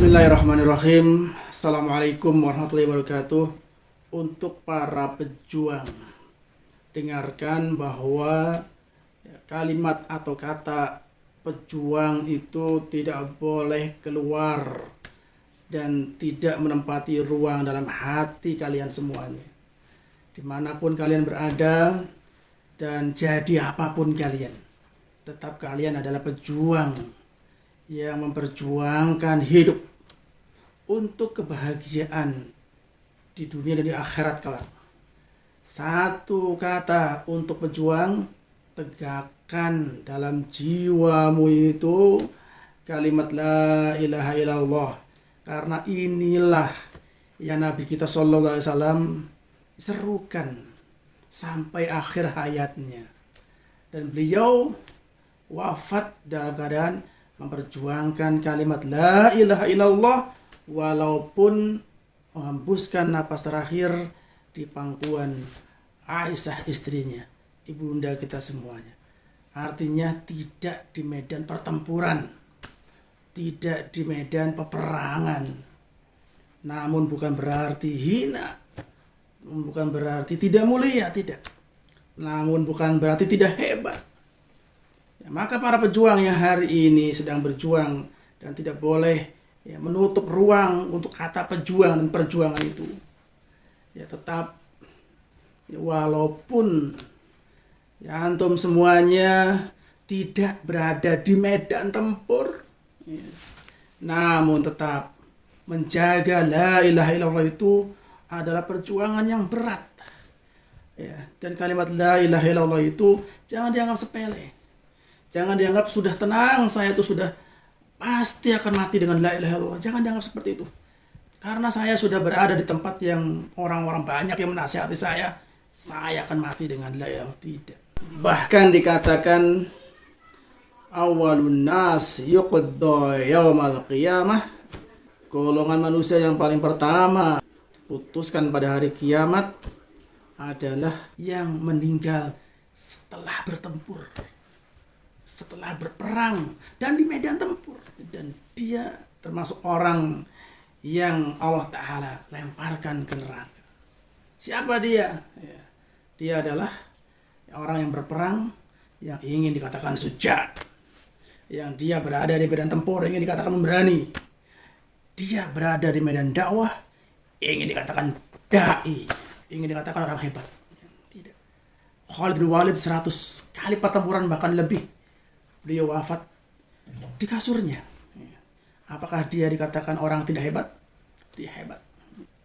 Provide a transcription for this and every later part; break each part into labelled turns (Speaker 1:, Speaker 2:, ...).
Speaker 1: Bismillahirrahmanirrahim. Assalamualaikum warahmatullahi wabarakatuh. Untuk para pejuang, dengarkan bahwa kalimat atau kata pejuang itu tidak boleh keluar dan tidak menempati ruang dalam hati kalian semuanya. Dimanapun kalian berada dan jadi apapun kalian, tetap kalian adalah pejuang yang memperjuangkan hidup untuk kebahagiaan di dunia dan di akhirat kelak. Satu kata untuk pejuang, tegakkan dalam jiwamu itu kalimat la ilaha illallah. Karena inilah yang Nabi kita sallallahu alaihi wasallam serukan sampai akhir hayatnya. Dan beliau wafat dalam keadaan memperjuangkan kalimat la ilaha illallah walaupun menghembuskan napas terakhir di pangkuan Aisyah istrinya, ibunda kita semuanya. Artinya tidak di medan pertempuran, tidak di medan peperangan. Namun bukan berarti hina, bukan berarti tidak mulia, tidak. Namun bukan berarti tidak hebat. Maka para pejuang yang hari ini sedang berjuang dan tidak boleh menutup ruang untuk kata pejuang dan perjuangan itu. Tetap walaupun antum semuanya tidak berada di medan tempur, namun tetap menjaga la ilaha illallah itu adalah perjuangan yang berat. Dan kalimat la ilaha illallah itu jangan dianggap sepele. Jangan dianggap sudah tenang, saya itu sudah pasti akan mati dengan la ilaha illallah. Jangan dianggap seperti itu. Karena saya sudah berada di tempat yang orang-orang banyak yang menasihati saya akan mati dengan la ilaha illallah. Tidak. Bahkan dikatakan awalun nas yuqda yaumal qiyamah, golongan manusia yang paling pertama diputuskan pada hari kiamat adalah yang meninggal setelah bertempur, setelah berperang dan di medan tempur. Dan dia termasuk orang yang Allah Ta'ala lemparkan ke neraka. Siapa dia? Dia adalah orang yang berperang, yang ingin dikatakan suja, yang dia berada di medan tempur, ingin dikatakan memberani. Dia berada di medan dakwah, ingin dikatakan da'i, ingin dikatakan orang hebat. Tidak. Khalid bin Walid 100 kali pertempuran bahkan lebih, beliau wafat di kasurnya. Apakah dia dikatakan orang tidak hebat? Dia hebat.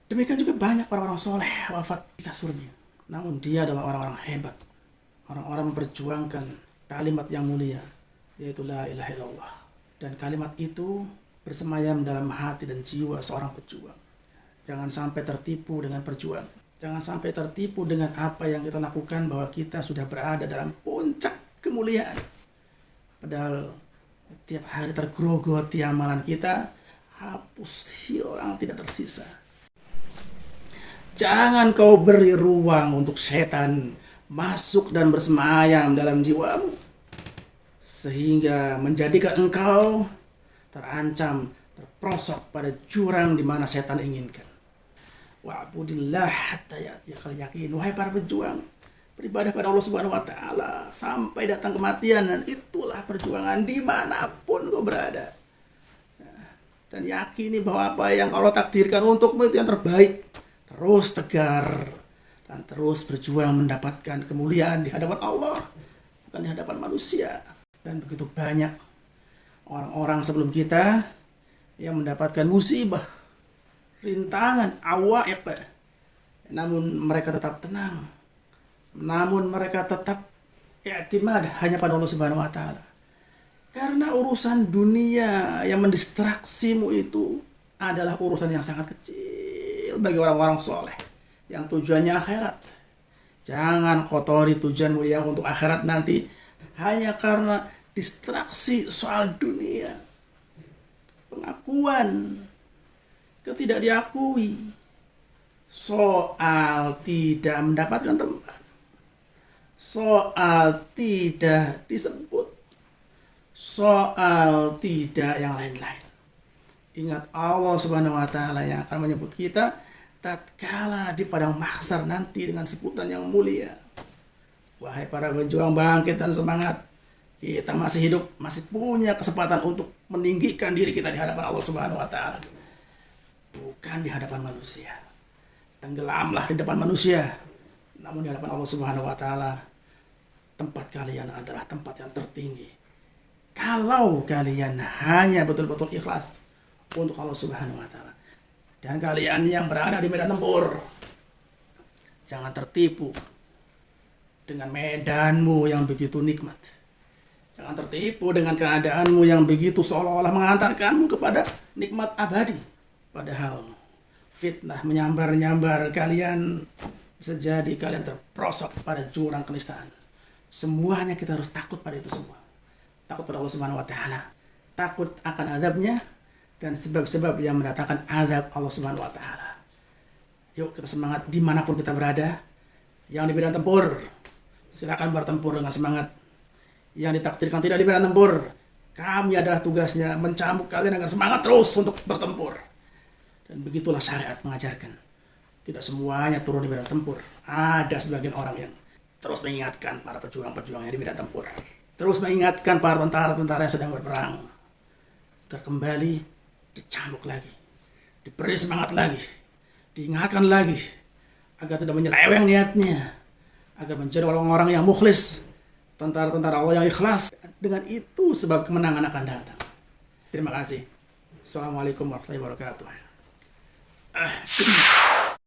Speaker 1: Demikian juga banyak orang-orang soleh wafat di kasurnya. Namun dia adalah orang-orang hebat. Orang-orang memperjuangkan kalimat yang mulia, yaitu la ilaha illallah. Dan kalimat itu bersemayam dalam hati dan jiwa seorang pejuang. Jangan sampai tertipu dengan perjuangan. Jangan sampai tertipu dengan apa yang kita lakukan bahwa kita sudah berada dalam puncak kemuliaan. Padahal tiap hari tergerogoti amalan kita, hapus, hilang, tidak tersisa. Jangan kau beri ruang untuk setan masuk dan bersemayam dalam jiwamu, sehingga menjadikan engkau terancam, terprosok pada jurang di mana setan inginkan. Wa'budillah hatta ya'tiyakal yakin. Wahai para pejuang, beribadah pada Allah Subhanahu wa Ta'ala sampai datang kematian, dan itulah perjuangan dimanapun kau berada. Dan yakini bahwa apa yang Allah takdirkan untukmu itu yang terbaik. Terus tegar dan terus berjuang mendapatkan kemuliaan di hadapan Allah, bukan di hadapan manusia. Dan begitu banyak orang-orang sebelum kita yang mendapatkan musibah, rintangan, awaiq, namun mereka tetap tenang. Namun mereka tetap i'timad hanya pada Allah Subhanahu wa Ta'ala. Karena urusan dunia yang mendistraksimu itu adalah urusan yang sangat kecil bagi orang-orang soleh yang tujuannya akhirat. Jangan kotori tujuanmu yang untuk akhirat nanti hanya karena distraksi soal dunia, pengakuan, ketidakdiakui, soal tidak mendapatkan tempat, soal tidak disebut, soal tidak yang lain-lain. Ingat Allah Subhanahu wa taala yang akan menyebut kita tatkala di padang mahsyar nanti dengan sebutan yang mulia. Wahai para pejuang, bangkit dan semangat. Kita masih hidup, masih punya kesempatan untuk meninggikan diri kita di hadapan Allah Subhanahu wa taala. Bukan di hadapan manusia. Tenggelamlah di depan manusia. Namun di hadapan Allah Subhanahu wa taala, tempat kalian adalah tempat yang tertinggi. Kalau kalian hanya betul-betul ikhlas untuk Allah Subhanahu wa taala. Dan kalian yang berada di medan tempur, jangan tertipu dengan medanmu yang begitu nikmat. Jangan tertipu dengan keadaanmu yang begitu seolah-olah mengantarkanmu kepada nikmat abadi. Padahal fitnah menyambar-nyambar kalian, bisa jadi kalian terperosok pada jurang kenistaan. Semuanya kita harus takut pada itu semua. Takut pada Allah Subhanahu wa taala. Takut akan azabnya dan sebab-sebab yang mendatangkan azab Allah Subhanahu wa taala. Yuk kita semangat dimanapun kita berada. Yang di medan tempur, silakan bertempur dengan semangat. Yang ditakdirkan tidak di medan tempur, kami adalah tugasnya mencambuk kalian agar semangat terus untuk bertempur. Dan begitulah syariat mengajarkan. Tidak semuanya turun di medan tempur. Ada sebagian orang yang terus mengingatkan para pejuang-pejuang yang di medan tempur. Terus mengingatkan para tentara-tentara yang sedang berperang. Agar kembali dicambuk lagi. Diberi semangat lagi. Diingatkan lagi. Agar tidak menyeleweng niatnya. Agar menjadi orang-orang yang mukhlis. Tentara-tentara Allah yang ikhlas. Dengan itu sebab kemenangan akan datang. Terima kasih. Assalamualaikum warahmatullahi wabarakatuh.